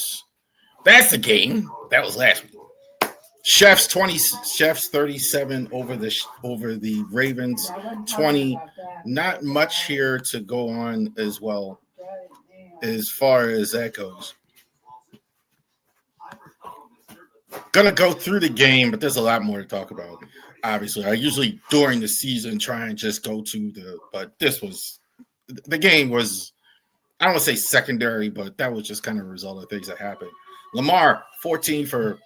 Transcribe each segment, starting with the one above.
Raiders. That's the game. That was last week. Chefs 37 over the Ravens 20. Not much here to go on as well as far as that goes. Gonna go through the game, but there's a lot more to talk about. Obviously, I usually during the season try and just go to but the game was, I don't want to say secondary, but that was just kind of a result of things that happened. Lamar 14 for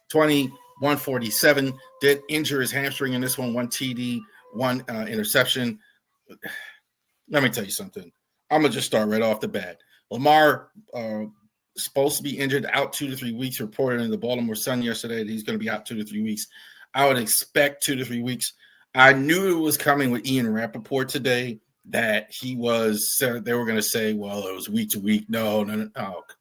20, 147, did injure his hamstring in this one TD, one interception. Let me tell you something. I'm going to just start right off the bat. Lamar supposed to be injured, out 2 to 3 weeks, reported in the Baltimore Sun yesterday that he's going to be out 2 to 3 weeks. I would expect 2 to 3 weeks. I knew it was coming with Ian Rappaport today, that they were going to say, well, it was week to week. No,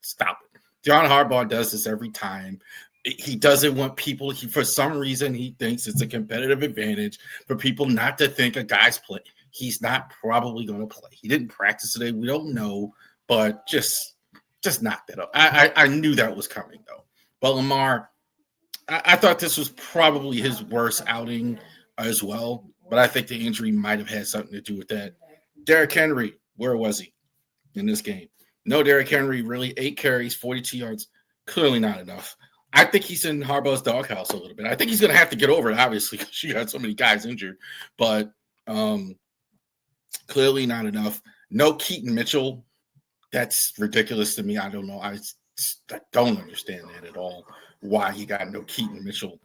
stop it. John Harbaugh does this every time. He doesn't want people, for some reason, he thinks it's a competitive advantage for people not to think a guy's play. He's not probably going to play. He didn't practice today. We don't know, but just knock that up. I knew that was coming, though. But Lamar, I thought this was probably his worst outing as well, but I think the injury might have had something to do with that. Derrick Henry, where was he in this game? No Derrick Henry, really. 8 carries, 42 yards. Clearly not enough. I think he's in Harbaugh's doghouse a little bit. I think he's going to have to get over it, obviously, because you got so many guys injured. But clearly not enough. No Keaton Mitchell. That's ridiculous to me. I don't know. I don't understand that at all. Why you got no Keaton Mitchell?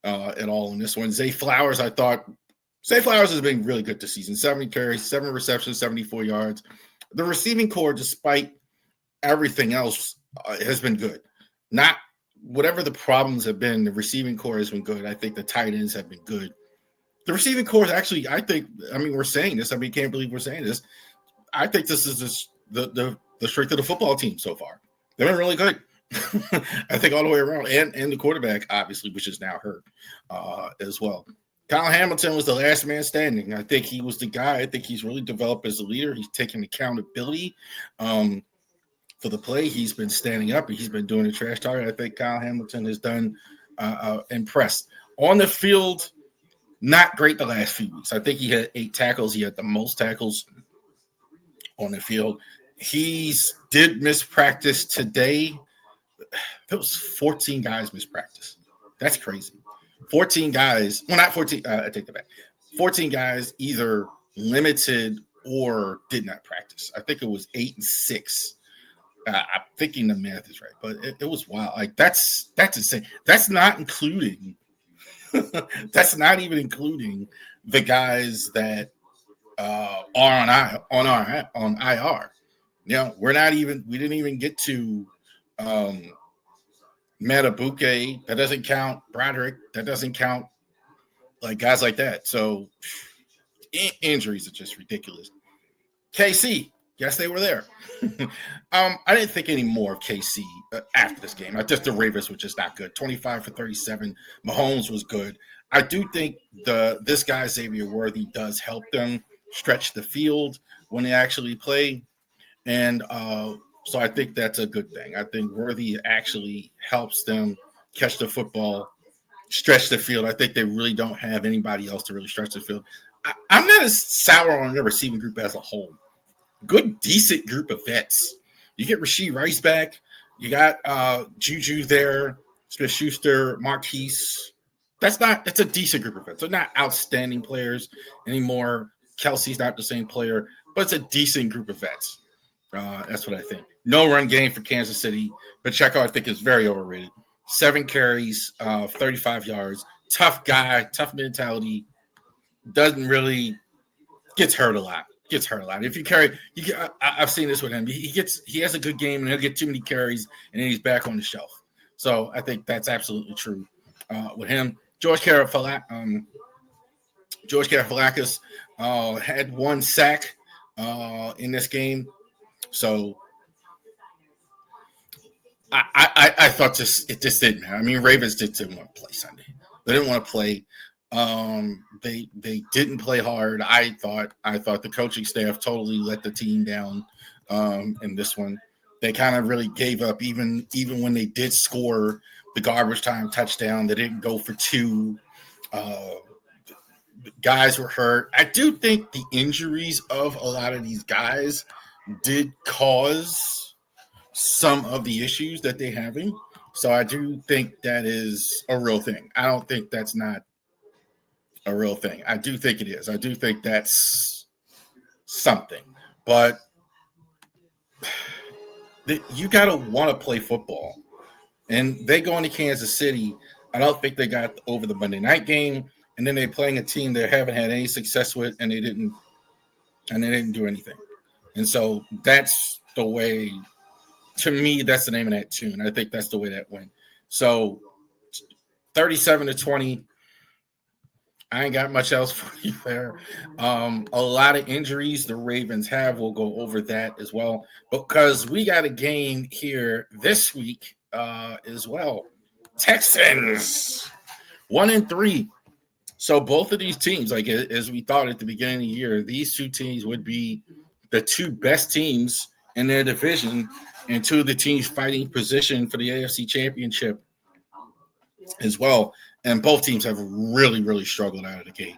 At all in this one? Zay Flowers, I thought. Zay Flowers has been really good this season. 70 carries, 7 receptions, 74 yards. The receiving core, despite everything else, has been good. Not whatever the problems have been, the receiving core has been good. I think the tight ends have been good. The receiving core is actually, we're saying this. Can't believe we're saying this. I think this is the strength of the football team so far. They've been really good. I think all the way around. And the quarterback, obviously, which is now hurt as well. Kyle Hamilton was the last man standing. I think he was the guy. I think he's really developed as a leader. He's taking accountability for the play. He's been standing up and he's been doing the trash talking. I think Kyle Hamilton has done impressed. On the field, not great the last few weeks. I think he had 8 tackles. He had the most tackles on the field. He did miss practice today. There was 14 guys missed practice. That's crazy. 14 guys. Well, not 14. I take that back. 14 guys either limited or did not practice. I think it was 8 and 6. I'm thinking the math is right, but it was wild. Like that's insane. That's not including. That's not even including the guys that are on IR. You know, we didn't even get to Matabuke. That doesn't count. Broderick, that doesn't count. Like guys like that. So injuries are just ridiculous. KC, yes, they were there. I didn't think any more of KC after this game. The Ravens were just not good. 25 for 37. Mahomes was good. I do think this guy, Xavier Worthy, does help them stretch the field when they actually play. And so I think that's a good thing. I think Worthy actually helps them catch the football, stretch the field. I think they really don't have anybody else to really stretch the field. I'm not as sour on the receiving group as a whole. Good, decent group of vets. You get Rashee Rice back. You got Juju there, Smith-Schuster, Marquise. It's a decent group of vets. They're not outstanding players anymore. Kelsey's not the same player, but it's a decent group of vets. That's what I think. No run game for Kansas City. Pacheco, I think, is very overrated. 7 carries, 35 yards. Tough guy, tough mentality. Doesn't really gets hurt a lot. If you carry, I've seen this with him. He has a good game and he'll get too many carries and then he's back on the shelf. So I think that's absolutely true with him. George Karafalakis had 1 sack in this game. So I thought it just didn't matter. I mean, Ravens didn't want to play Sunday. They didn't want to play. They didn't play hard. I thought the coaching staff totally let the team down in this one. They kind of really gave up, even when they did score the garbage time touchdown. They didn't go for two. Guys were hurt. I do think the injuries of a lot of these guys did cause some of the issues that they're having. So I do think that is a real thing. I don't think that's not a real thing. I do think it is. I do think that's something. But you got to want to play football. And they go into Kansas City. I don't think they got over the Monday night game. And then they're playing a team they haven't had any success with, and they didn't do anything. And so that's the way, to me, that's the name of that tune. I think that's the way that went. So 37-20. I ain't got much else for you there. A lot of injuries the Ravens have. We'll go over that as well, because we got a game here this week as well. Texans 1-3. So both of these teams, like as we thought at the beginning of the year, these two teams would be the two best teams in their division, and two of the teams fighting position for the AFC Championship as well. And both teams have really, really struggled out of the gate.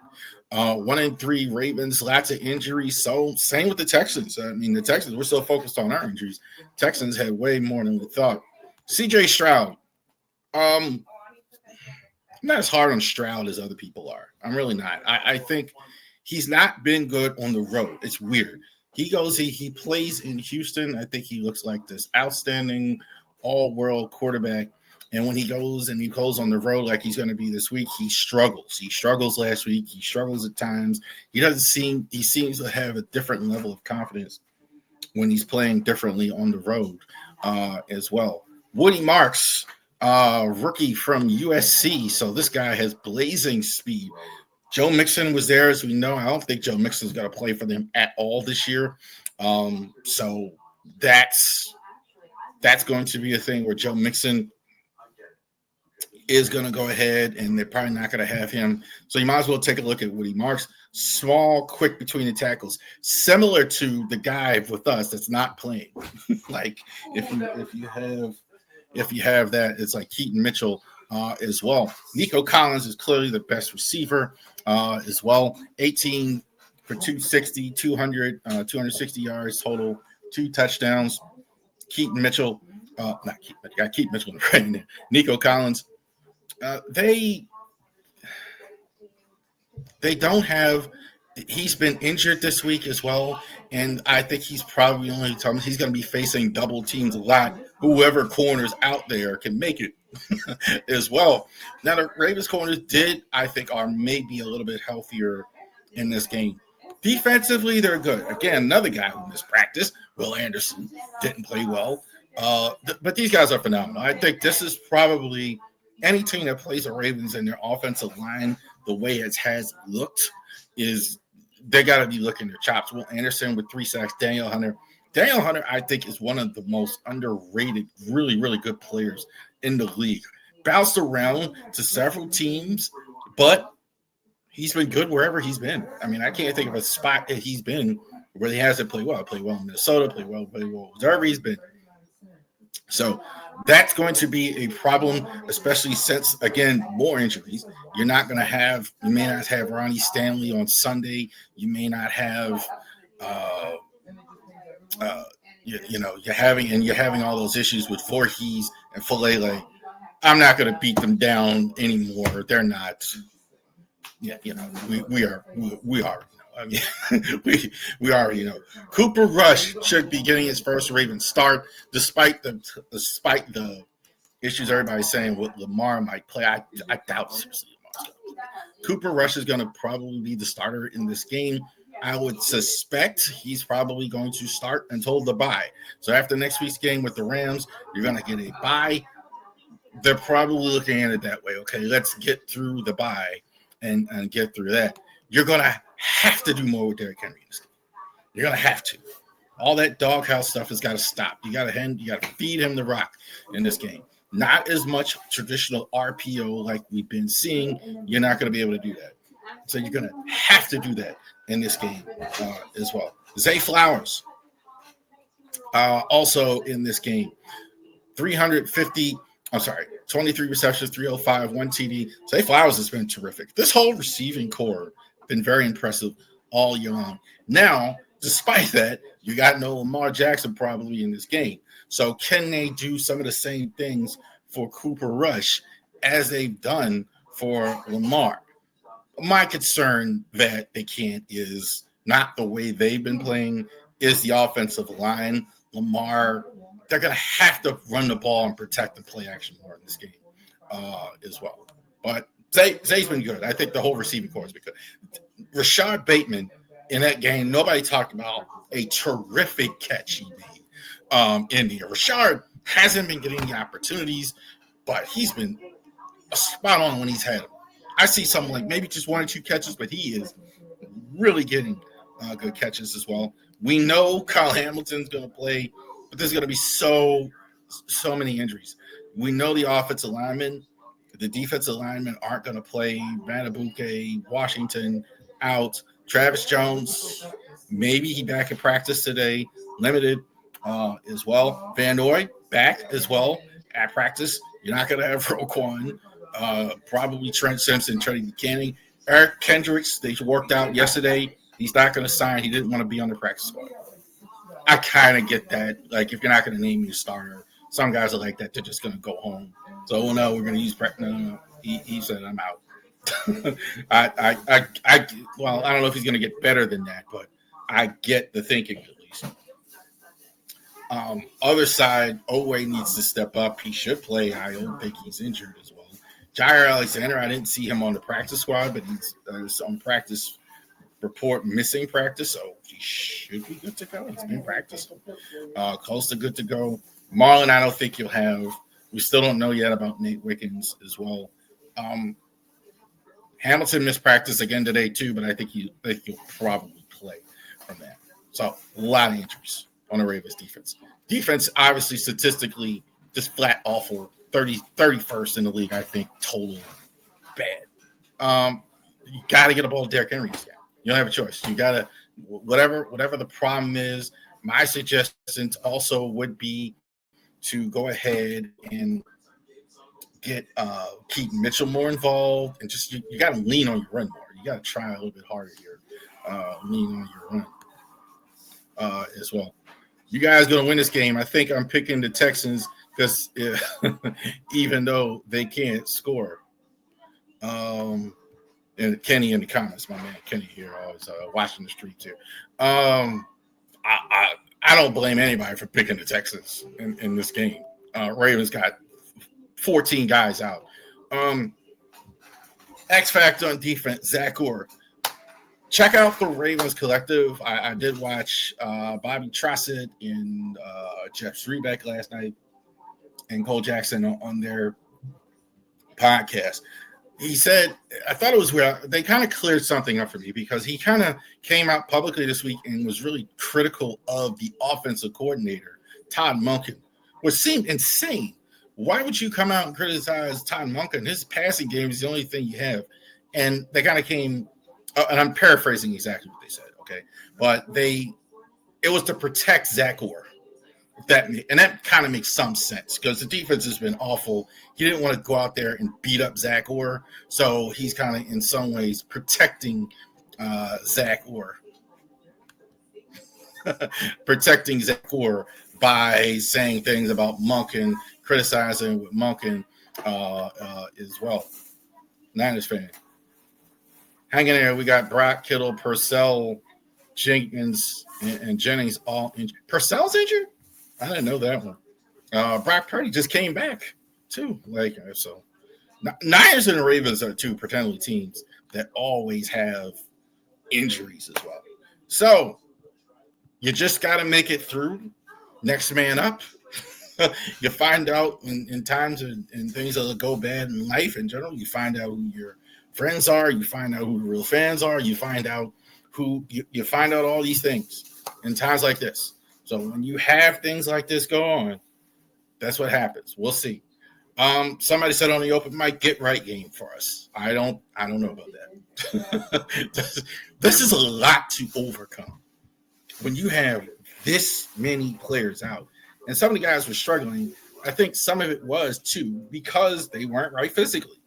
1-3 Ravens, lots of injuries. So same with the Texans. I mean, the Texans, we're still focused on our injuries. Texans had way more than we thought. CJ Stroud. I'm not as hard on Stroud as other people are. I'm really not. I think he's not been good on the road. It's weird. He plays in Houston. I think he looks like this outstanding all-world quarterback. And when he goes on the road like he's going to be this week, he struggles. He struggles last week. He struggles at times. He seems to have a different level of confidence when he's playing differently on the road as well. Woody Marks, rookie from USC. So this guy has blazing speed. Joe Mixon was there, as we know. I don't think Joe Mixon's going to play for them at all this year. So that's going to be a thing where Joe Mixon is going to go ahead, and they're probably not going to have him. So you might as well take a look at Woody Marks. Small, quick between the tackles, similar to the guy with us that's not playing. Like if you have that, it's like Keaton Mitchell as well. Nico Collins is clearly the best receiver as well. 18 for 260, 260 yards total, 2 touchdowns. Keaton Mitchell, Keaton Mitchell right in there. Nico Collins. They don't have. He's been injured this week as well, and I think he's probably he's going to be facing double teams a lot. Whoever corners out there can make it as well. Now the Ravens corners are maybe a little bit healthier in this game. Defensively, they're good. Again, another guy who missed practice, Will Anderson, didn't play well. But these guys are phenomenal. I think this is probably any team that plays the Ravens in their offensive line the way it has looked is they got to be licking their chops. Will Anderson with 3 sacks. Daniel Hunter, I think, is one of the most underrated, really, really good players in the league. Bounced around to several teams, but he's been good wherever he's been. I mean, I can't think of a spot that he's been where he hasn't played well. Played well in Minnesota, played well wherever he's been. So that's going to be a problem, especially since, again, more injuries. You may not have Ronnie Stanley on Sunday. You may not have, you're having all those issues with Voorhees and Falele. I'm not going to beat them down anymore. They're not. Yeah, we are. I mean, we already know. Cooper Rush should be getting his first Ravens start, despite the issues everybody's saying what Lamar might play. I doubt seriously Lamar's going to play. Cooper Rush is going to probably be the starter in this game. I would suspect he's probably going to start until the bye. So after next week's game with the Rams, you're going to get a bye. They're probably looking at it that way. Okay, let's get through the bye and get through that. You're going to have to do more with Derrick Henry in this game. You're going to have to. All that doghouse stuff has got to stop. You got to feed him the rock in this game. Not as much traditional RPO like we've been seeing. You're not going to be able to do that. So you're going to have to do that in this game as well. Zay Flowers. Also in this game, 23 receptions, 305, 1 TD. Zay Flowers has been terrific. This whole receiving core been very impressive all year long. Now, despite that, you got no Lamar Jackson probably in this game. So can they do some of the same things for Cooper Rush as they've done for Lamar? My concern that they can't is not the way they've been playing, is the offensive line. Lamar, they're going to have to run the ball and protect the play action more in this game as well. But Zay's been good. I think the whole receiving core has been good. Rashad Bateman in that game, nobody talked about a terrific catch he made in there. Rashad hasn't been getting the opportunities, but he's been spot on when he's had them. I see something like maybe just 1 or 2 catches, but he is really getting good catches as well. We know Kyle Hamilton's going to play, but there's going to be so many injuries. We know the offensive linemen, the defensive linemen aren't going to play. Matabuke, Washington out. Travis Jones, maybe he back in practice today, limited as well. Van Noy back as well at practice. You're not going to have Roquan. Probably Trent Simpson, Trey Buchanan. Eric Kendricks, they worked out yesterday. He's not going to sign. He didn't want to be on the practice squad. I kind of get that. Like, if you're not going to name your starter, some guys are like that. They're just going to go home. So, no, we're going to use practice. No. He said, I'm out. Well, I don't know if he's going to get better than that, but I get the thinking at least. Other side, Oweh needs to step up. He should play. I don't think he's injured as well. Jair Alexander, I didn't see him on the practice squad, but he's on practice report missing practice, so he should be good to go. He's been practiced. Close to good to go. Marlon, I don't think you'll have. We still don't know yet about Nate Wiggins as well. Hamilton missed practice again today too, but I think he'll probably play from that. So a lot of injuries on the Ravens defense. Defense, obviously, statistically, just flat awful. 31st in the league, I think, total bad. You got to get a ball to Derrick Henry this game. You don't have a choice. You got to, whatever the problem is, my suggestions also would be to go ahead and keep Mitchell more involved, and just you got to lean on your run more. You got to try a little bit harder here. Lean on your run as well. You guys going to win this game. I think I'm picking the Texans because even though they can't score. And Kenny in the comments, my man Kenny here, always watching the street too. I don't blame anybody for picking the Texans in this game. Ravens got 14 guys out. X Factor on defense, Zach Orr. Check out the Ravens Collective. I did watch Bobby Trossett and Jeff Strebeck last night and Cole Jackson on their podcast. He said, I thought it was weird. They kind of cleared something up for me because he kind of came out publicly this week and was really critical of the offensive coordinator, Todd Monken, which seemed insane. Why would you come out and criticize Todd Monken? His passing game is the only thing you have. And they kind of came, and I'm paraphrasing exactly what they said, okay? But it was to protect Zach Orr. That kind of makes some sense because the defense has been awful. He didn't want to go out there and beat up Zach Orr, so he's kind of in some ways protecting Zach Orr, protecting Zach Orr by saying things about Monken, criticizing with Monken as well. Niners fan, hanging there. We got Brock, Kittle, Purcell, Jenkins, and Jennings all injured. Purcell's injured? I didn't know that one. Brock Purdy just came back too. So Niners and the Ravens are two potential teams that always have injuries as well. So you just got to make it through. Next man up. You find out in times and things that go bad in life in general. You find out who your friends are. You find out who the real fans are. You find out you find out all these things in times like this. So when you have things like this go on, that's what happens. We'll see. Somebody said on the open mic, get right game for us. I don't know about that. This is a lot to overcome. When you have this many players out. And some of the guys were struggling. I think some of it was too because they weren't right physically.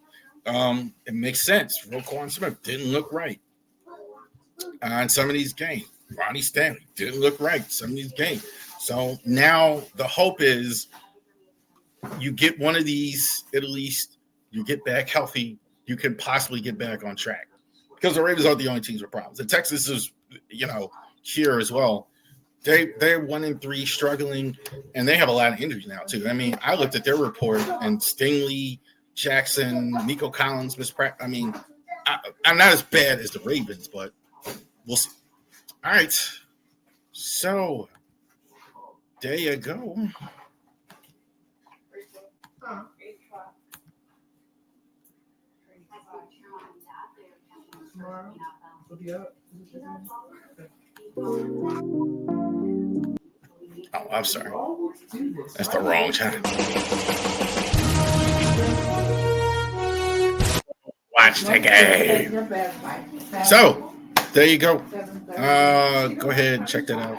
It makes sense. Roquan Smith didn't look right in some of these games. Ronnie Stanley didn't look right in some of these games. So now the hope is you get one of these, at least you get back healthy, you can possibly get back on track. Because the Ravens aren't the only teams with problems. The Texans is, here as well. They're 1-3 struggling, and they have a lot of injuries now too. I mean, I looked at their report, and Stingley, Jackson, Nico Collins, I mean, I'm not as bad as the Ravens, but we'll see. All right, so there you go. Oh, I'm sorry. That's the wrong channel. Watch the game. So, there you go. Go ahead and check that out.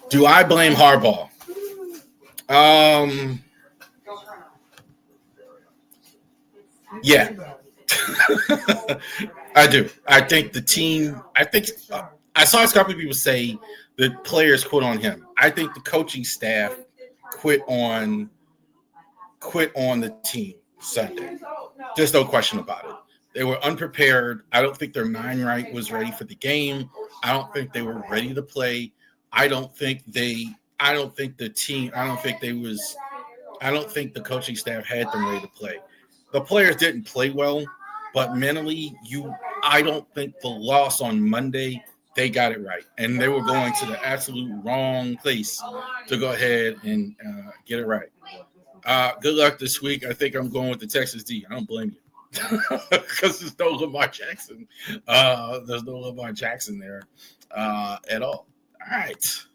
Do I blame Harbaugh? Yeah. I do. I think the team, I saw a couple of people say the players quit on him. I think the coaching staff quit on the team Sunday. There's no question about it. They were unprepared. I don't think their mind right was ready for the game. I don't think they were ready to play. I don't think the coaching staff had them ready to play. The players didn't play well, but mentally, I don't think the loss on Monday, they got it right. And they were going to the absolute wrong place to go ahead and get it right. Good luck this week. I think I'm going with the Texas D. I don't blame you. Because there's no Lamar Jackson. There's no Lamar Jackson there at all. All right.